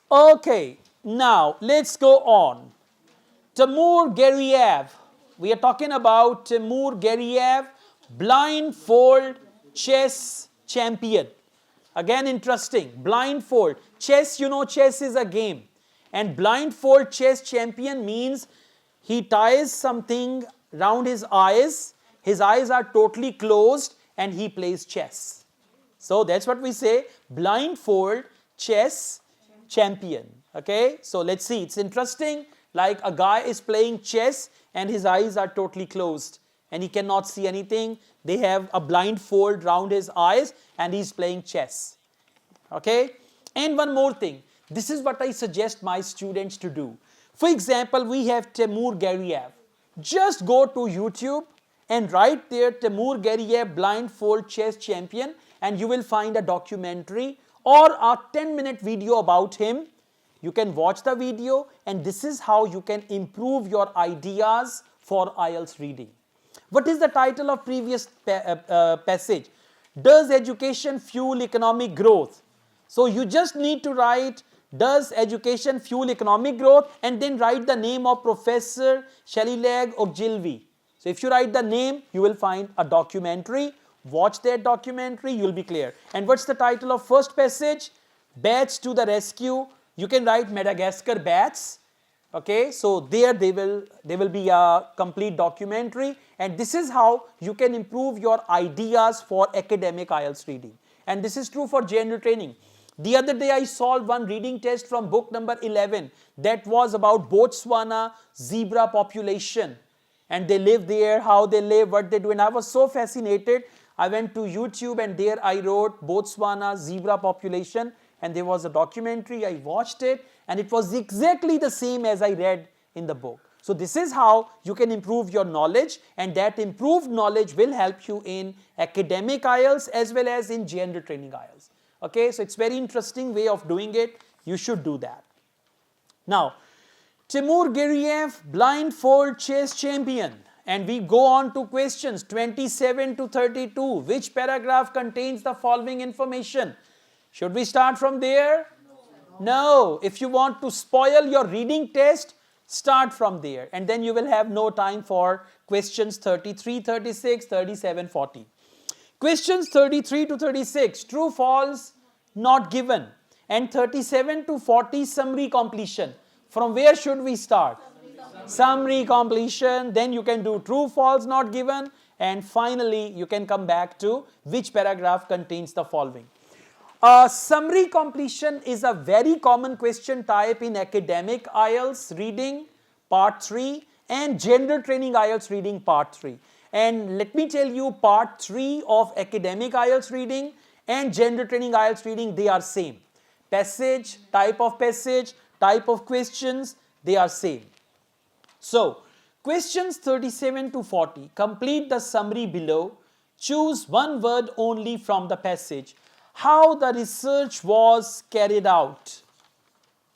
Okay, now let's go on. Timur Gergiev. We are talking about Timur Gergiev, blindfold chess champion. Again, interesting. Blindfold. Chess, you know, chess is a game. And blindfold chess champion means he ties something round his eyes. His eyes are totally closed and he plays chess. So that's what we say, blindfold chess champion. Okay, so let's see, it's interesting, like a guy is playing chess and his eyes are totally closed and he cannot see anything. They have a blindfold round his eyes and he's playing chess. Okay, and one more thing, this is what I suggest my students to do. For example, we have Timur Gergiev. Just go to YouTube and write there Timur Gergiev blindfold chess champion, and you will find a documentary or a 10-minute video about him. You can watch the video, and this is how you can improve your ideas for IELTS reading. What is the title of previous passage? Does education fuel economic growth? So you just need to write, does education fuel economic growth, and then write the name of Professor Shalilag Ogilvy. So if you write the name, you will find a documentary. Watch that documentary, you will be clear. And what's the title of first passage? Bats to the rescue. You can write Madagascar bats. Okay, so there they will be a complete documentary, and this is how you can improve your ideas for academic IELTS reading. And this is true for general training. The other day I solved one reading test from book number 11 that was about Botswana zebra population. And they live there, how they live, what they do. And I was so fascinated. I went to YouTube and there I wrote Botswana zebra population, and there was a documentary. I watched it and it was exactly the same as I read in the book. So this is how you can improve your knowledge, and that improved knowledge will help you in academic IELTS as well as in general training IELTS. Okay, so it's very interesting way of doing it. You should do that. Now, Timur Gergiev, blindfold chess champion. And we go on to questions 27 to 32. Which paragraph contains the following information? Should we start from there? No. If you want to spoil your reading test, start from there. And then you will have no time for questions 33, 36, 37, 40. Questions 33 to 36, true, false, not given. And 37 to 40, summary completion. From where should we start? Summary completion. Then you can do true, false, not given. And finally, you can come back to which paragraph contains the following. Summary completion is a very common question type in academic IELTS reading, part 3, and general training IELTS reading, part 3. And let me tell you, part 3 of academic IELTS reading and general training IELTS reading, they are same. Passage, type of questions, they are same. So, questions 37 to 40, complete the summary below. Choose one word only from the passage. How the research was carried out.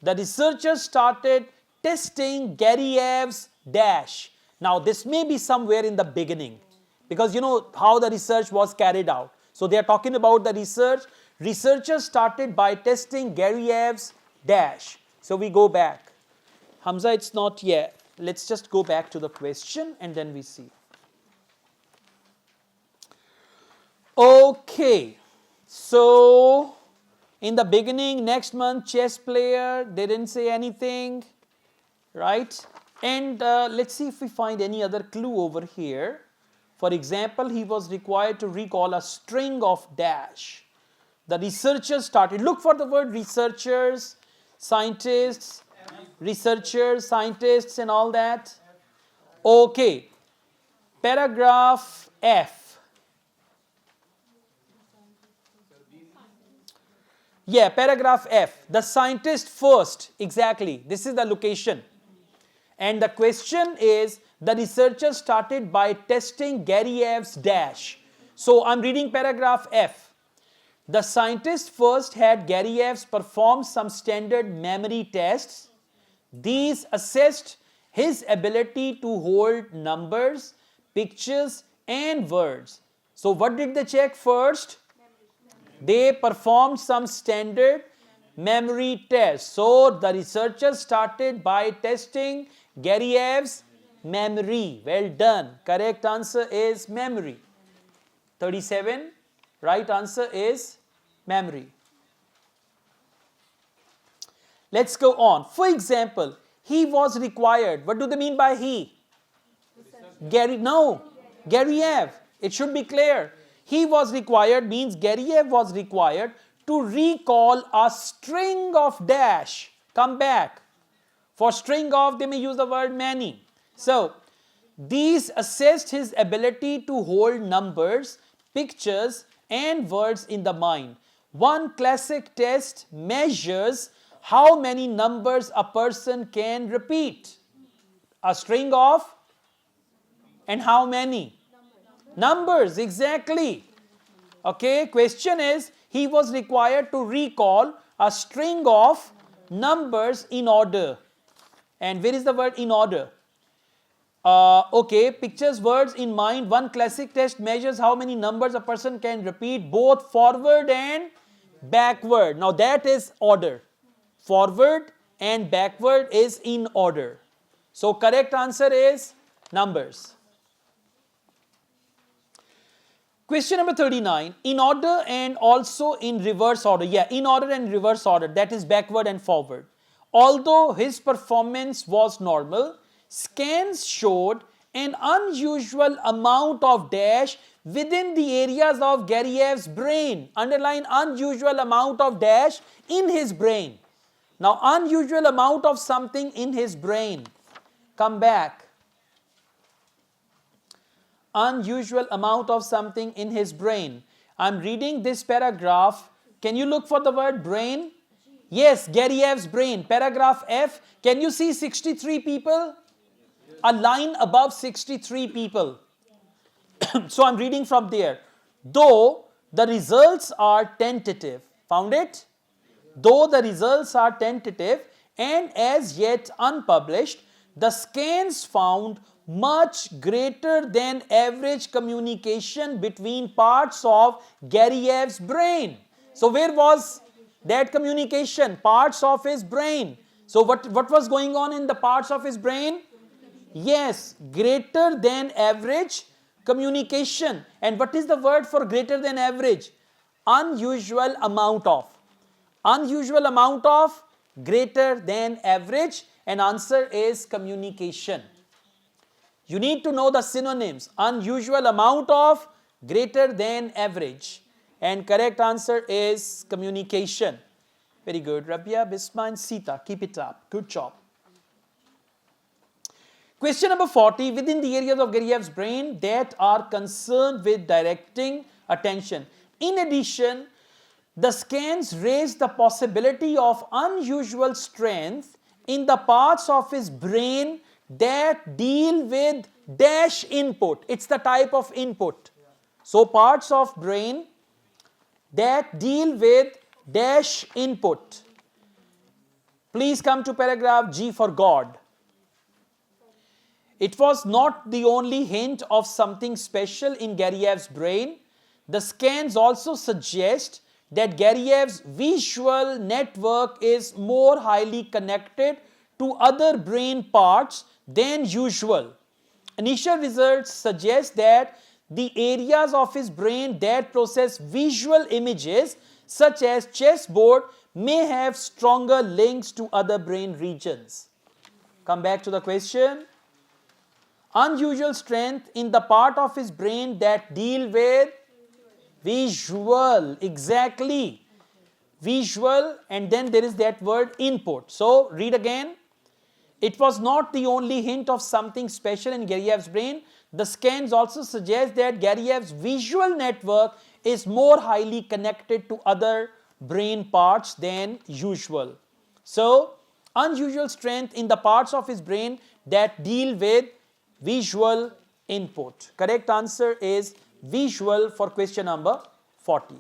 The researchers started testing Gergiev's dash. Now, this may be somewhere in the beginning, because you know how the research was carried out. So, they are talking about the research. Researchers started by testing Gergiev's dash. So, we go back. Hamza, it's not yet. Let's just go back to the question and then we see. Okay. So, in the beginning, next month, chess player, they didn't say anything, right? And let's see if we find any other clue over here. For example, he was required to recall a string of dash. The researchers started, look for the word researchers, scientists, and all that. Okay, paragraph F. Yeah, paragraph F. The scientist first, exactly. This is the location. And the question is, the researchers started by testing Gergiev's dash. So I'm reading paragraph F. The scientist first had Gergiev's perform some standard memory tests. These assessed his ability to hold numbers, pictures, and words. So what did they check first? They performed some standard memory test. So the researchers started by testing Gariyev's memory. Well done. Correct answer is memory. 37. Right answer is memory. Let's go on. For example, he was required. What do they mean by he? Garyev. It should be clear. He was required means Garyev was required to recall a string of dash. Come back. For string of, they may use the word many. So, these assessed his ability to hold numbers, pictures, and words in the mind. One classic test measures how many numbers a person can repeat. A string of and how many? Numbers, exactly. Okay, question is, he was required to recall a string of numbers in order. And where is the word in order? Okay, pictures, words in mind. One classic test measures how many numbers a person can repeat both forward and backward. Now that is order. Forward and backward is in order. So correct answer is numbers. Question number 39. In order and also in reverse order. Yeah, in order and reverse order. That is backward and forward. Although his performance was normal, scans showed an unusual amount of dash within the areas of Gariyev's brain. Underline unusual amount of dash in his brain. Now, unusual amount of something in his brain. Come back. Unusual amount of something in his brain. I'm reading this paragraph. Can you look for the word brain? Yes, Gariyev's brain. Paragraph F. Can you see 63 people? A line above 63 people. So I'm reading from there. Though the results are tentative. Found it? Though the results are tentative and as yet unpublished, the scans found much greater than average communication between parts of Gariyev's brain. So where was that communication? Parts of his brain. So what was going on in the parts of his brain? Yes, greater than average communication. And what is the word for greater than average? Unusual amount of. Unusual amount of, greater than average, and answer is communication. You need to know the synonyms. Unusual amount of, greater than average. And correct answer is communication. Very good. Rabia, Bisma and Sita, keep it up. Good job. Question number 40. Within the areas of Gariyev's brain that are concerned with directing attention. In addition, the scans raised the possibility of unusual strength in the parts of his brain that deal with dash input. It's the type of input. So parts of brain that deal with dash input. Please come to paragraph G for God. It was not the only hint of something special in Gariyev's brain. The scans also suggest that Gariyev's visual network is more highly connected to other brain parts than usual. Initial results suggest that the areas of his brain that process visual images such as chessboard may have stronger links to other brain regions. Come back to the question. Unusual strength in the part of his brain that deal with visual, exactly. Visual, and then there is that word input. So read again. It was not the only hint of something special in Gariyev's brain. The scans also suggest that Gariyev's visual network is more highly connected to other brain parts than usual. So, unusual strength in the parts of his brain that deal with visual input. Correct answer is visual for question number 40.